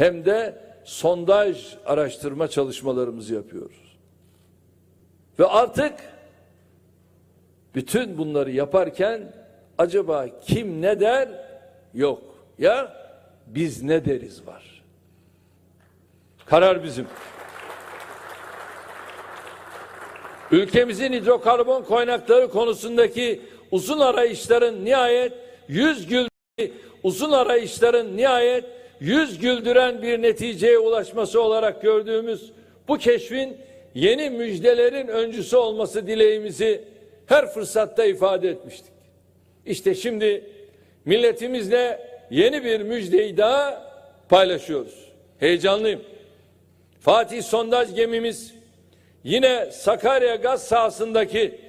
hem de sondaj araştırma çalışmalarımızı yapıyoruz. Ve artık bütün bunları yaparken acaba kim ne der? Yok. Ya biz ne deriz var. Karar bizim. Ülkemizin hidrokarbon kaynakları konusundaki uzun arayışların nihayet yüz güldüren bir neticeye ulaşması olarak gördüğümüz bu keşfin yeni müjdelerin öncüsü olması dileğimizi her fırsatta ifade etmiştik. İşte şimdi milletimizle yeni bir müjdeyi daha paylaşıyoruz. Heyecanlıyım. Fatih sondaj gemimiz yine Sakarya gaz sahasındaki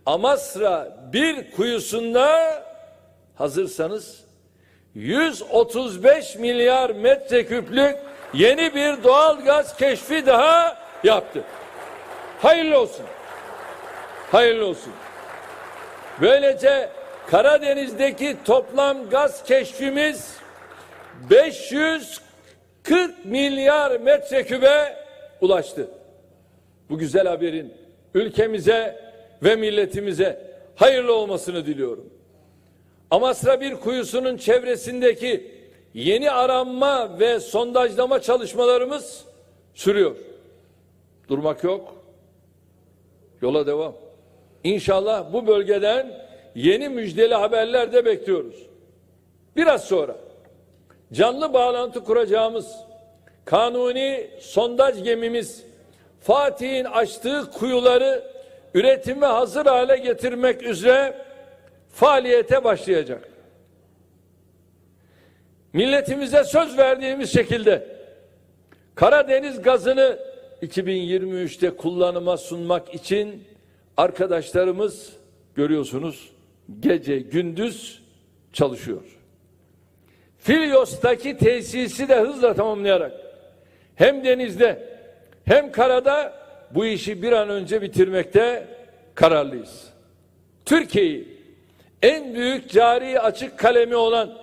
Amasra 1 kuyusunda hazırsanız 135 milyar metreküplük yeni bir doğal gaz keşfi daha yaptı. Hayırlı olsun. Hayırlı olsun. Böylece Karadeniz'deki toplam gaz keşfimiz 540 milyar metrekübe ulaştı. Bu güzel haberin ülkemize ve milletimize hayırlı olmasını diliyorum. Amasra 1 kuyusunun çevresindeki yeni aranma ve sondajlama çalışmalarımız sürüyor. Durmak yok. Yola devam. İnşallah bu bölgeden yeni müjdeli haberler de bekliyoruz. Biraz sonra canlı bağlantı kuracağımız kanuni sondaj gemimiz Fatih'in açtığı kuyuları üretime hazır hale getirmek üzere faaliyete başlayacak. Milletimize söz verdiğimiz şekilde Karadeniz gazını 2023'te kullanıma sunmak için arkadaşlarımız görüyorsunuz gece gündüz çalışıyor. Filyos'taki tesisi de hızla tamamlayarak hem denizde hem karada bu işi bir an önce bitirmekte kararlıyız. Türkiye'yi en büyük cari açık kalemi olan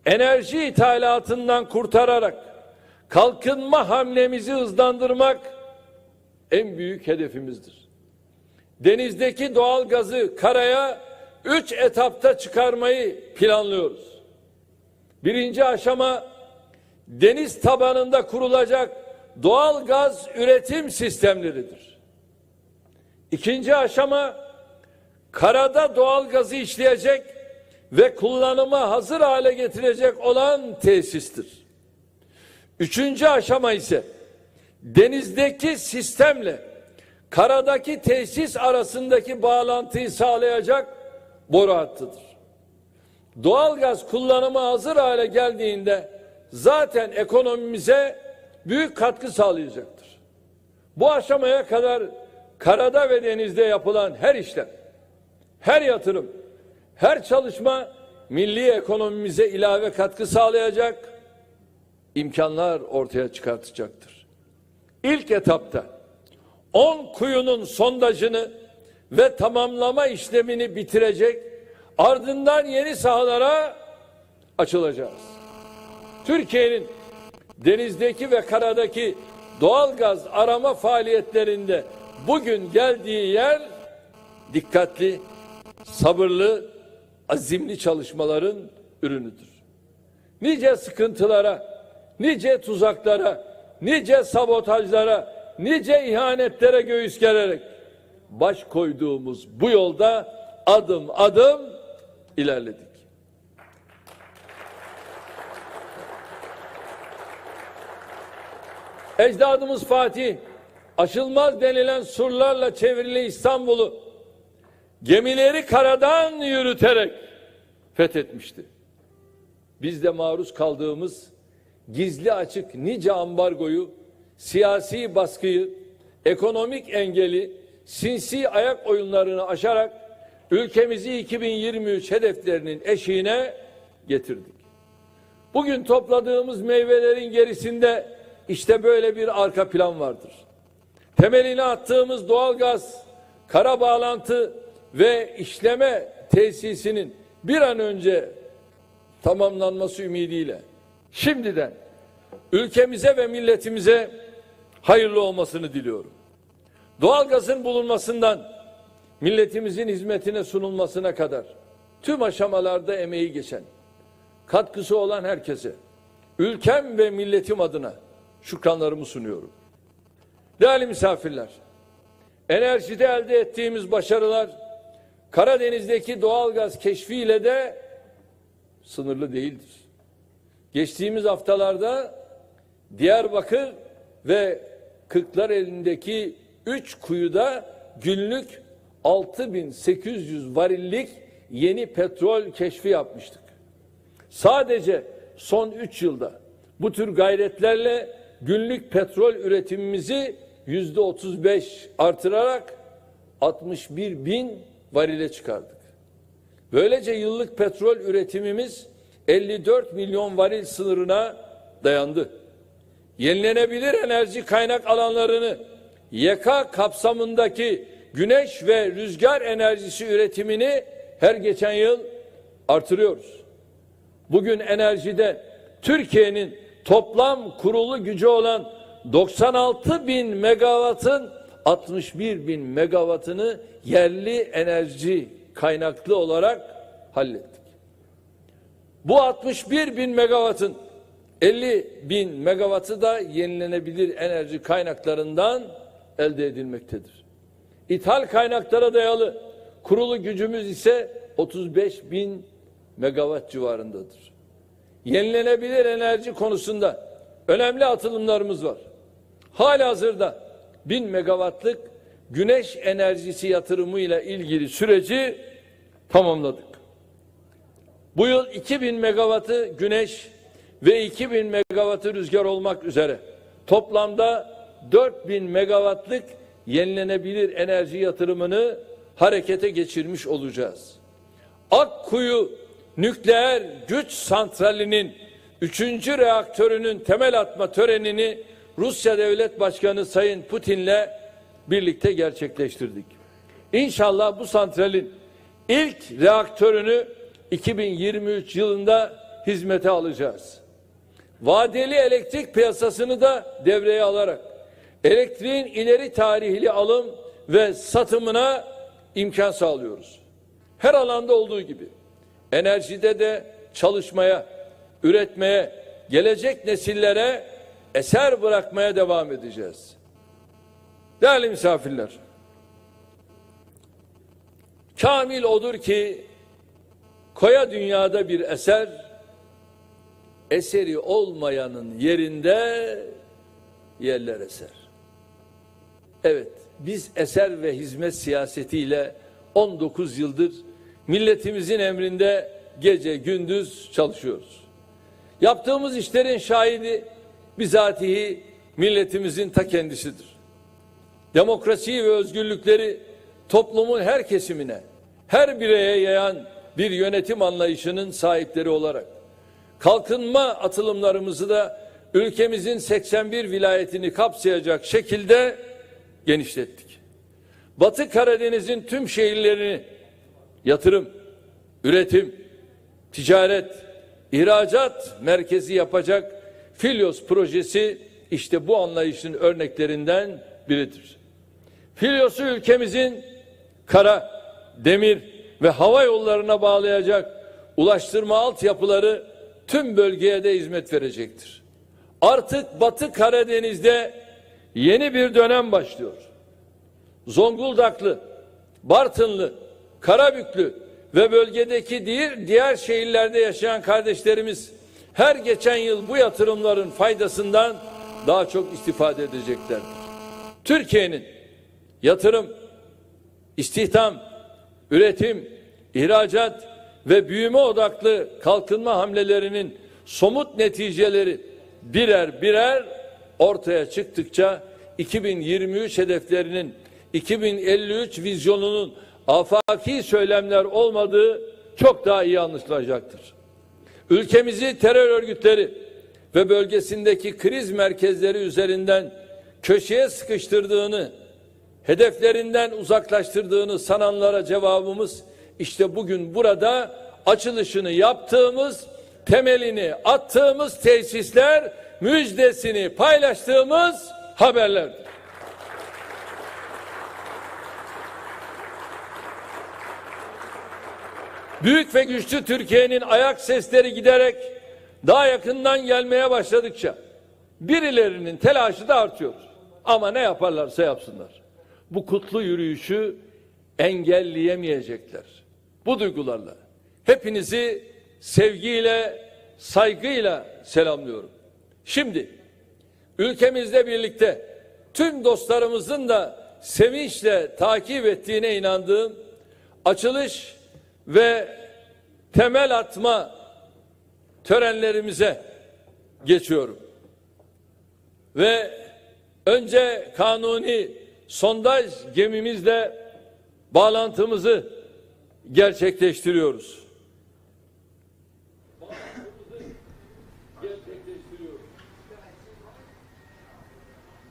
enerji ithalatından kurtararak kalkınma hamlemizi hızlandırmak en büyük hedefimizdir. Denizdeki doğal gazı karaya 3 etapta çıkarmayı planlıyoruz. Birinci aşama deniz tabanında kurulacak doğal gaz üretim sistemleridir. İkinci aşama karada doğal gazı işleyecek ve kullanıma hazır hale getirecek olan tesistir. Üçüncü aşama ise denizdeki sistemle karadaki tesis arasındaki bağlantıyı sağlayacak boru hattıdır. Doğalgaz kullanıma hazır hale geldiğinde zaten ekonomimize büyük katkı sağlayacaktır. Bu aşamaya kadar karada ve denizde yapılan her işlem, her yatırım, her çalışma milli ekonomimize ilave katkı sağlayacak, imkanlar ortaya çıkartacaktır. İlk etapta 10 kuyunun sondajını ve tamamlama işlemini bitirecek, ardından yeni sahalara açılacağız. Türkiye'nin denizdeki ve karadaki doğal gaz arama faaliyetlerinde bugün geldiği yer dikkatli, sabırlı, azimli çalışmaların ürünüdür. Nice sıkıntılara, nice tuzaklara, nice sabotajlara, nice ihanetlere göğüs gererek baş koyduğumuz bu yolda adım adım ilerledik. Ecdadımız Fatih, aşılmaz denilen surlarla çevrili İstanbul'u gemileri karadan yürüterek fethetmişti. Biz de maruz kaldığımız gizli açık nice ambargoyu, siyasi baskıyı, ekonomik engeli, sinsi ayak oyunlarını aşarak ülkemizi 2023 hedeflerinin eşiğine getirdik. Bugün topladığımız meyvelerin gerisinde işte böyle bir arka plan vardır. Temelini attığımız doğalgaz, kara bağlantı ve işleme tesisinin bir an önce tamamlanması ümidiyle şimdiden ülkemize ve milletimize hayırlı olmasını diliyorum. Doğalgazın bulunmasından milletimizin hizmetine sunulmasına kadar tüm aşamalarda emeği geçen, katkısı olan herkese ülkem ve milletim adına şükranlarımı sunuyorum. Değerli misafirler, enerjide elde ettiğimiz başarılar Karadeniz'deki doğalgaz keşfiyle de sınırlı değildir. Geçtiğimiz haftalarda Diyarbakır ve Kırklareli'ndeki 3 kuyuda günlük 6.800 varillik yeni petrol keşfi yapmıştık. Sadece son 3 yılda bu tür gayretlerle günlük petrol üretimimizi %35 artırarak 61.000 varile çıkardık. Böylece yıllık petrol üretimimiz 54 milyon varil sınırına dayandı. Yenilenebilir enerji kaynak alanlarını YK kapsamındaki güneş ve rüzgar enerjisi üretimini her geçen yıl artırıyoruz. Bugün enerjide Türkiye'nin toplam kurulu gücü olan 96.000 megawattın 61.000 megawattını yerli enerji kaynaklı olarak hallettik. Bu 61.000 megawattın 50.000 megawattı da yenilenebilir enerji kaynaklarından elde edilmektedir. İthal kaynaklara dayalı kurulu gücümüz ise 35.000 megawatt civarındadır. Yenilenebilir enerji konusunda önemli atılımlarımız var. Halihazırda 1000 megawattlık güneş enerjisi yatırımıyla ilgili süreci tamamladık. Bu yıl 2000 megawattı güneş ve 2000 megawattı rüzgar olmak üzere toplamda 4000 megawattlık yenilenebilir enerji yatırımını harekete geçirmiş olacağız. Akkuyu nükleer güç santralinin 3. reaktörünün temel atma törenini Rusya Devlet Başkanı Sayın Putin'le birlikte gerçekleştirdik. İnşallah bu santralin ilk reaktörünü 2023 yılında hizmete alacağız. Vadeli elektrik piyasasını da devreye alarak elektriğin ileri tarihli alım ve satımına imkan sağlıyoruz. Her alanda olduğu gibi enerjide de çalışmaya, üretmeye, gelecek nesillere eser bırakmaya devam edeceğiz. Değerli misafirler, kamil odur ki koya dünyada bir eser, eseri olmayanın yerinde yerler eser. Evet, biz eser ve hizmet siyasetiyle 19 yıldır milletimizin emrinde gece gündüz çalışıyoruz. Yaptığımız işlerin şahidi bizatihi milletimizin ta kendisidir. Demokrasiyi ve özgürlükleri toplumun her kesimine, her bireye yayan bir yönetim anlayışının sahipleri olarak kalkınma atılımlarımızı da ülkemizin 81 vilayetini kapsayacak şekilde genişlettik. Batı Karadeniz'in tüm şehirlerini yatırım, üretim, ticaret, ihracat merkezi yapacak Filyos projesi işte bu anlayışın örneklerinden biridir. Filyos'u ülkemizin kara, demir ve hava yollarına bağlayacak ulaştırma altyapıları tüm bölgeye de hizmet verecektir. Artık Batı Karadeniz'de yeni bir dönem başlıyor. Zonguldaklı, Bartınlı, Karabüklü ve bölgedeki diğer şehirlerde yaşayan kardeşlerimiz her geçen yıl bu yatırımların faydasından daha çok istifade edeceklerdir. Türkiye'nin yatırım, istihdam, üretim, ihracat ve büyüme odaklı kalkınma hamlelerinin somut neticeleri birer birer ortaya çıktıkça 2023 hedeflerinin 2053 vizyonunun afaki söylemler olmadığı çok daha iyi anlaşılacaktır. Ülkemizi terör örgütleri ve bölgesindeki kriz merkezleri üzerinden köşeye sıkıştırdığını, hedeflerinden uzaklaştırdığını sananlara cevabımız işte bugün burada açılışını yaptığımız, temelini attığımız tesisler müjdesini paylaştığımız haberlerdir. Büyük ve güçlü Türkiye'nin ayak sesleri giderek daha yakından gelmeye başladıkça birilerinin telaşı da artıyor. Ama ne yaparlarsa yapsınlar, bu kutlu yürüyüşü engelleyemeyecekler. Bu duygularla hepinizi sevgiyle, saygıyla selamlıyorum. Şimdi ülkemizle birlikte tüm dostlarımızın da sevinçle takip ettiğine inandığım açılış ve temel atma törenlerimize geçiyorum. Ve önce kanuni sondaj gemimizle bağlantımızı gerçekleştiriyoruz.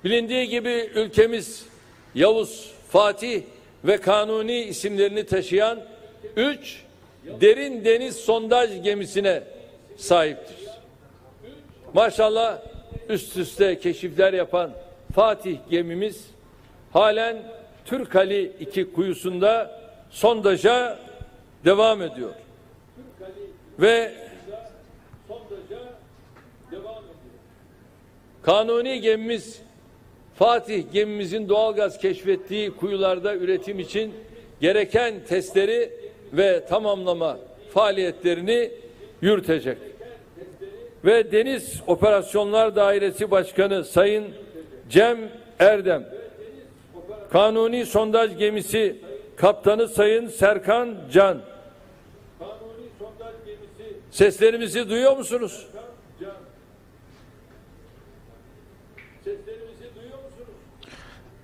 Bilindiği gibi ülkemiz Yavuz, Fatih ve Kanuni isimlerini taşıyan 3 derin deniz sondaj gemisine sahiptir. Maşallah üst üste keşifler yapan Fatih gemimiz halen Türkali 2 kuyusunda sondaja devam ediyor. Kanuni gemimiz Fatih gemimizin doğalgaz keşfettiği kuyularda üretim için gereken testleri ve tamamlama faaliyetlerini yürütecek. Ve Deniz Operasyonlar Dairesi Başkanı Sayın Cem Erdem, Kanuni sondaj gemisi kaptanı Sayın Serkan Can. Seslerimizi duyuyor musunuz?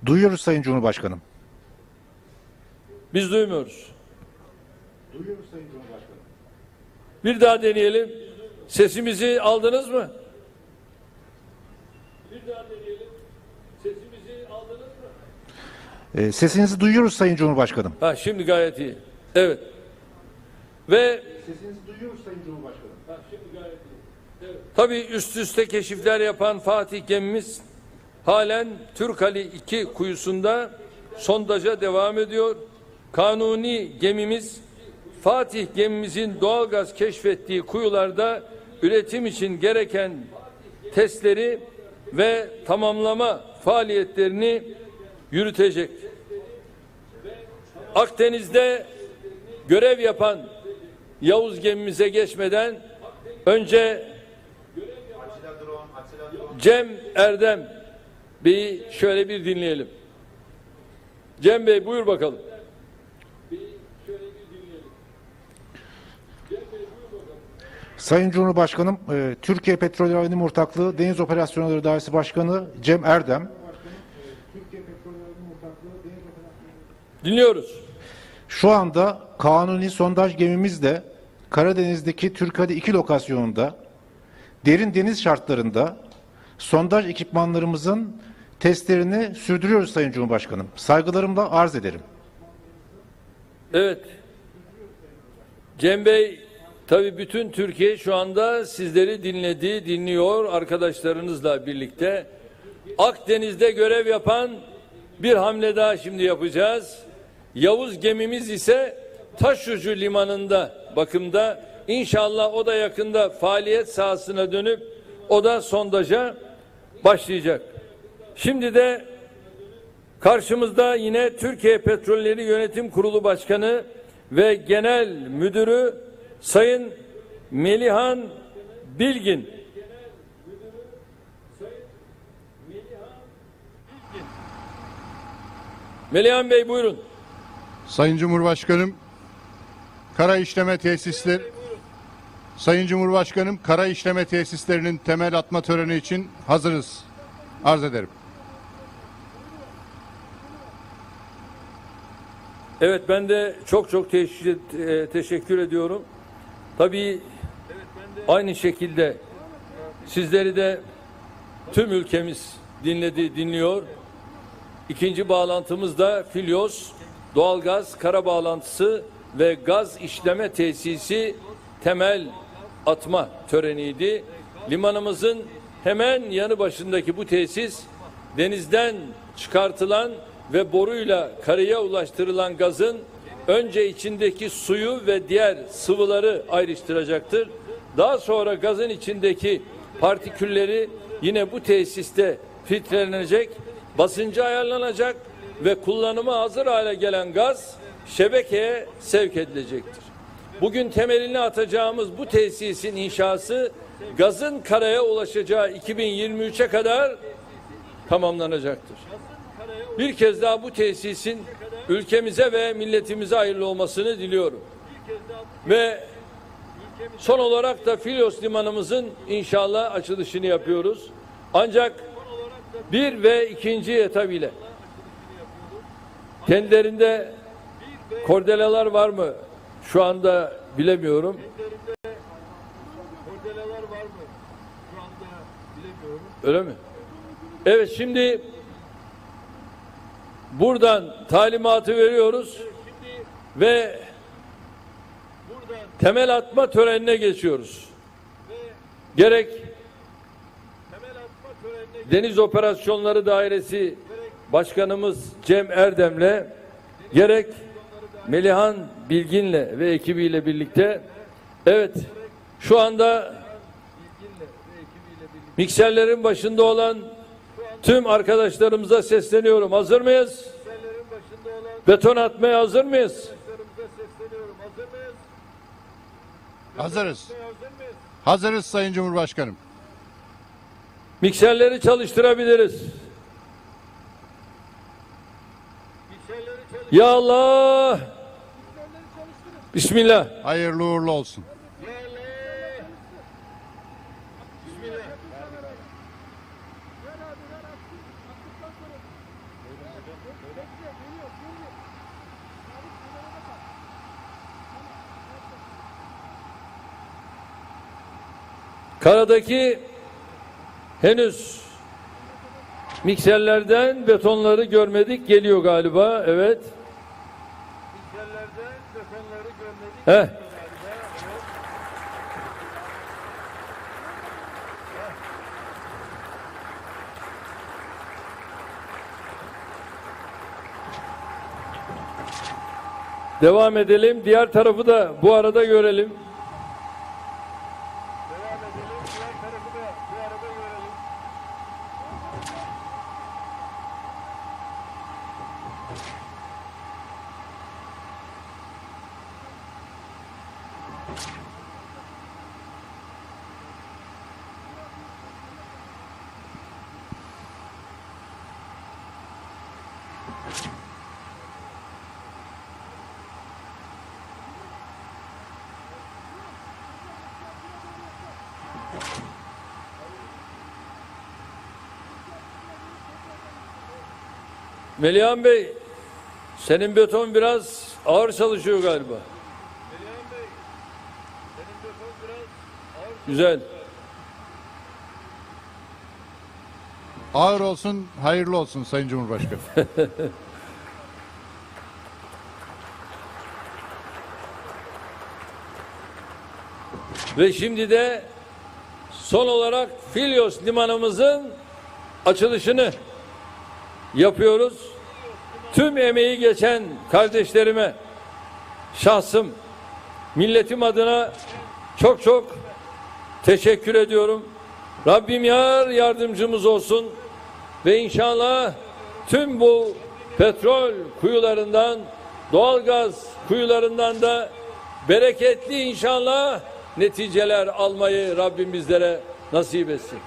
Duyuyoruz Sayın Cumhurbaşkanım. Biz duymuyoruz. Duyuyoruz Sayın Cumhurbaşkanım. Bir daha deneyelim. Sesimizi aldınız mı? Bir daha deneyelim. Sesimizi aldınız mı? Sesinizi duyuyoruz Sayın Cumhurbaşkanım. Ha, şimdi gayet iyi. Evet. Ve Sesinizi duyuyoruz Sayın Cumhurbaşkanım. ha, şimdi gayet iyi. Evet. Tabii üst üste keşifler yapan Fatih gemimiz halen Türkali 2 kuyusunda sondaja devam ediyor. Kanuni gemimiz Fatih gemimizin doğalgaz keşfettiği kuyularda üretim için gereken testleri ve tamamlama faaliyetlerini yürütecek. Akdeniz'de görev yapan Yavuz gemimize geçmeden önce Cem Erdem Bey'i şöyle bir dinleyelim. Cem Bey buyur bakalım. Sayın Cumhurbaşkanım, Türkiye Petrol Anonim Ortaklığı Deniz Operasyonları Dairesi Başkanı Cem Erdem. Dinliyoruz. Şu anda kanuni sondaj gemimizle Karadeniz'deki Türkali 2 lokasyonunda derin deniz şartlarında sondaj ekipmanlarımızın testlerini sürdürüyoruz Sayın Cumhurbaşkanım. Saygılarımla arz ederim. Evet. Cem Bey, tabii bütün Türkiye şu anda sizleri dinliyor arkadaşlarınızla birlikte. Akdeniz'de görev yapan bir hamle daha şimdi yapacağız. Yavuz gemimiz ise Taşucu limanında bakımda. İnşallah o da yakında faaliyet sahasına dönüp o da sondaja başlayacak. Şimdi de karşımızda yine Türkiye Petrolleri Yönetim Kurulu Başkanı ve Genel Müdürü Sayın Melihan Bilgin. Melihan Bey buyurun. Sayın Cumhurbaşkanım, kara işleme tesisleri Sayın Cumhurbaşkanım, kara işleme tesislerinin temel atma töreni için hazırız. Arz ederim. Evet, ben de çok teşekkür ediyorum. Tabii aynı şekilde sizleri de tüm ülkemiz dinliyor. İkinci bağlantımız da Filyos doğalgaz kara bağlantısı ve gaz işleme tesisi temel atma töreniydi. Limanımızın hemen yanı başındaki bu tesis denizden çıkartılan ve boruyla karaya ulaştırılan gazın önce içindeki suyu ve diğer sıvıları ayrıştıracaktır. Daha sonra gazın içindeki partikülleri yine bu tesiste filtrelenecek, basıncı ayarlanacak ve kullanıma hazır hale gelen gaz şebekeye sevk edilecektir. Bugün temelini atacağımız bu tesisin inşası gazın karaya ulaşacağı 2023'e kadar tamamlanacaktır. Bir kez daha bu tesisin ülkemize ve milletimize hayırlı olmasını diliyorum. Ve son olarak da Filyos limanımızın inşallah açılışını yapıyoruz. Ancak 1 ve 2. etap ile kendilerinde kordelalar var mı? Şu anda bilemiyorum. Öyle mi? Evet, şimdi buradan talimatı veriyoruz ve temel atma törenine geçiyoruz. Gerek Deniz Operasyonları Dairesi Başkanımız Cem Erdem'le, gerek Melihan Bilgin'le ve ekibiyle birlikte, evet, şu anda mikserlerin başında olan tüm arkadaşlarımıza sesleniyorum. Hazır mıyız? Beton atmaya hazır mıyız? Hazırız. Hazırız Sayın Cumhurbaşkanım. Mikserleri çalıştırabiliriz. Ya Allah! Bismillah. Hayırlı uğurlu olsun. Karadaki henüz mikserlerden betonları görmedik. Geliyor galiba. Evet. Mikserlerden betonları görmedik. Heh. Devam edelim. Diğer tarafı da bu arada görelim. Melihan Bey, senin beton biraz ağır çalışıyor galiba. Melihan Bey, senin beton biraz ağır. Güzel. Ağır olsun, hayırlı olsun Sayın Cumhurbaşkanım. Ve şimdi de son olarak Filyos limanımızın açılışını yapıyoruz. Tüm emeği geçen kardeşlerime, şahsım, milletim adına çok çok teşekkür ediyorum. Rabbim yar yardımcımız olsun ve inşallah tüm bu petrol kuyularından, doğalgaz kuyularından da bereketli inşallah neticeler almayı Rabbim bizlere nasip etsin.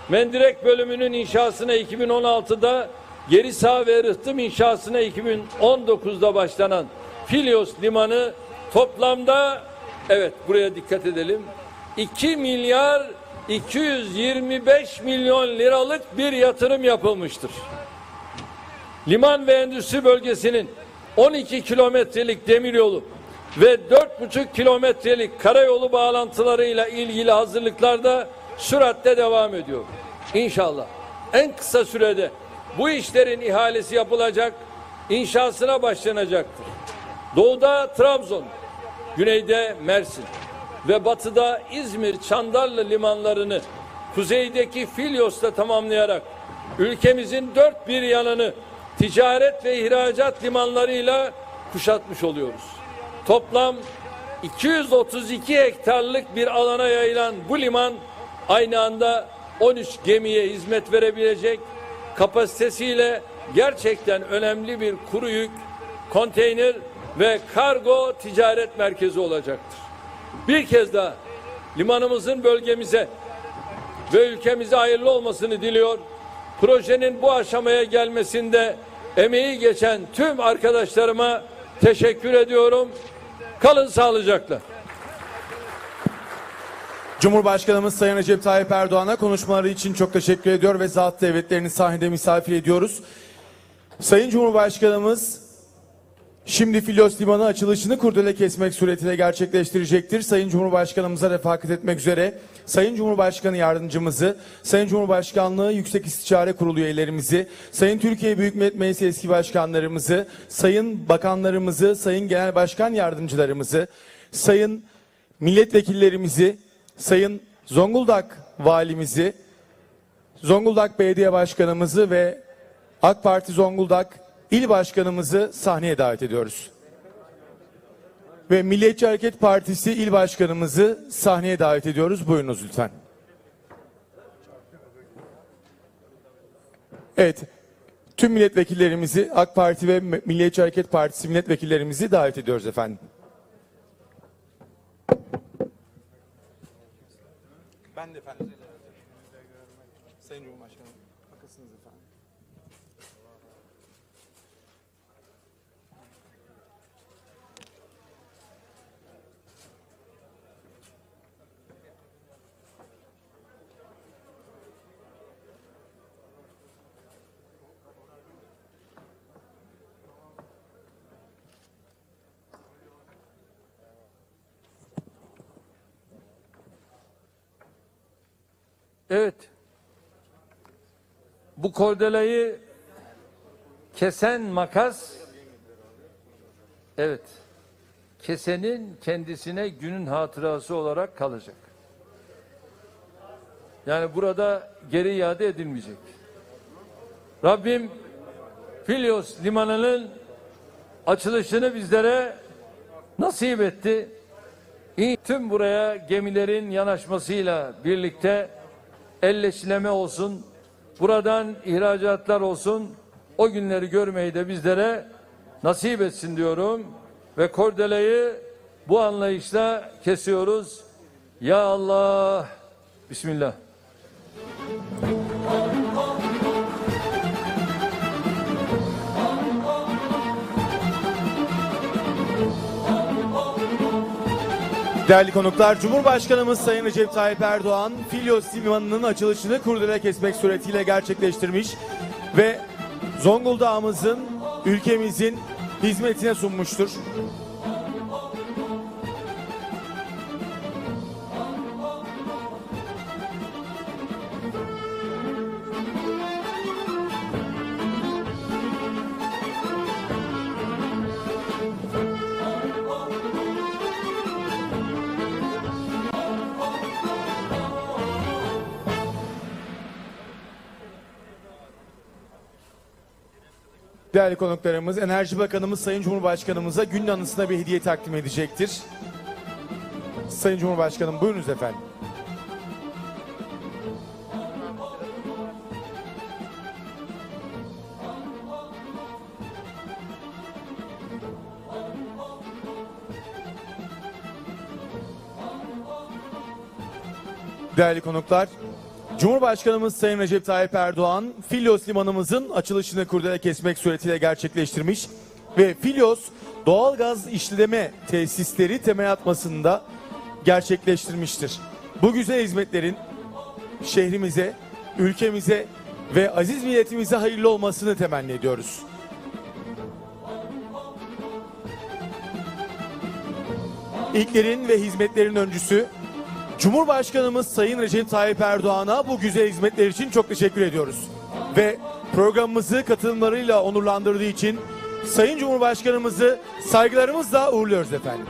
Mendirek bölümünün inşasına 2016'da, Gerisağ ve Rıhtım inşasına 2019'da başlanan Filyos limanı toplamda, evet buraya dikkat edelim, 2 milyar 225 milyon liralık bir yatırım yapılmıştır. Liman ve endüstri bölgesinin 12 kilometrelik demiryolu ve 4,5 kilometrelik karayolu bağlantılarıyla ilgili hazırlıklar da süratle devam ediyor. İnşallah en kısa sürede bu işlerin ihalesi yapılacak, inşasına başlanacaktır. Doğuda Trabzon, güneyde Mersin ve batıda İzmir, Çandarlı limanlarını kuzeydeki Filyos'ta tamamlayarak ülkemizin dört bir yanını ticaret ve ihracat limanlarıyla kuşatmış oluyoruz. Toplam 232 hektarlık bir alana yayılan bu liman aynı anda 13 gemiye hizmet verebilecek kapasitesiyle gerçekten önemli bir kuru yük, konteyner ve kargo ticaret merkezi olacaktır. Bir kez daha limanımızın bölgemize ve ülkemize hayırlı olmasını diliyor. Projenin bu aşamaya gelmesinde emeği geçen tüm arkadaşlarıma teşekkür ediyorum. Kalın sağlıcakla. Cumhurbaşkanımız Sayın Recep Tayyip Erdoğan'a konuşmaları için çok teşekkür ediyor ve zat devletlerini sahnede misafir ediyoruz. Sayın Cumhurbaşkanımız şimdi Filos Limanı açılışını kurdele kesmek suretiyle gerçekleştirecektir. Sayın Cumhurbaşkanımıza refakat etmek üzere Sayın Cumhurbaşkanı Yardımcımızı, Sayın Cumhurbaşkanlığı Yüksek İstişare Kurulu üyelerimizi, Sayın Türkiye Büyük Millet Meclisi eski başkanlarımızı, Sayın bakanlarımızı, Sayın Genel Başkan Yardımcılarımızı, Sayın milletvekillerimizi, Sayın Zonguldak Valimizi, Zonguldak Belediye Başkanımızı ve AK Parti Zonguldak İl Başkanımızı sahneye davet ediyoruz. Ve Milliyetçi Hareket Partisi İl Başkanımızı sahneye davet ediyoruz. Buyurunuz lütfen. Evet, tüm milletvekillerimizi, AK Parti ve Milliyetçi Hareket Partisi milletvekillerimizi davet ediyoruz efendim. Ben de efendim. Sayın Cumhurbaşkanım, haklısınız efendim. Evet. Bu kordelayı kesen makas, evet, kesenin kendisine günün hatırası olarak kalacak. Yani burada geri iade edilmeyecek. Rabbim Filyos limanının açılışını bizlere nasip etti. Tüm buraya gemilerin yanaşmasıyla birlikte elleşileme olsun, buradan ihracatlar olsun, o günleri görmeyi de bizlere nasip etsin diyorum. Ve kordeleyi bu anlayışla kesiyoruz. Ya Allah, Bismillah. Değerli konuklar, Cumhurbaşkanımız Sayın Recep Tayyip Erdoğan, Filyos Limanı'nın açılışını kurdele kesmek suretiyle gerçekleştirmiş ve Zonguldak'ımızın, ülkemizin hizmetine sunmuştur. Değerli konuklarımız, Enerji Bakanımız Sayın Cumhurbaşkanımıza günün anısına bir hediye takdim edecektir. Sayın Cumhurbaşkanım, buyurunuz efendim. Değerli konuklar, Cumhurbaşkanımız Sayın Recep Tayyip Erdoğan, Filyos Limanımızın açılışını kurdele kesmek suretiyle gerçekleştirmiş ve Filyos doğalgaz işleme tesisleri temel atmasında gerçekleştirmiştir. Bu güzel hizmetlerin şehrimize, ülkemize ve aziz milletimize hayırlı olmasını temenni ediyoruz. İlklerin ve hizmetlerin öncüsü Cumhurbaşkanımız Sayın Recep Tayyip Erdoğan'a bu güzel hizmetler için çok teşekkür ediyoruz. Ve programımızı katılımlarıyla onurlandırdığı için Sayın Cumhurbaşkanımızı saygılarımızla uğurluyoruz efendim.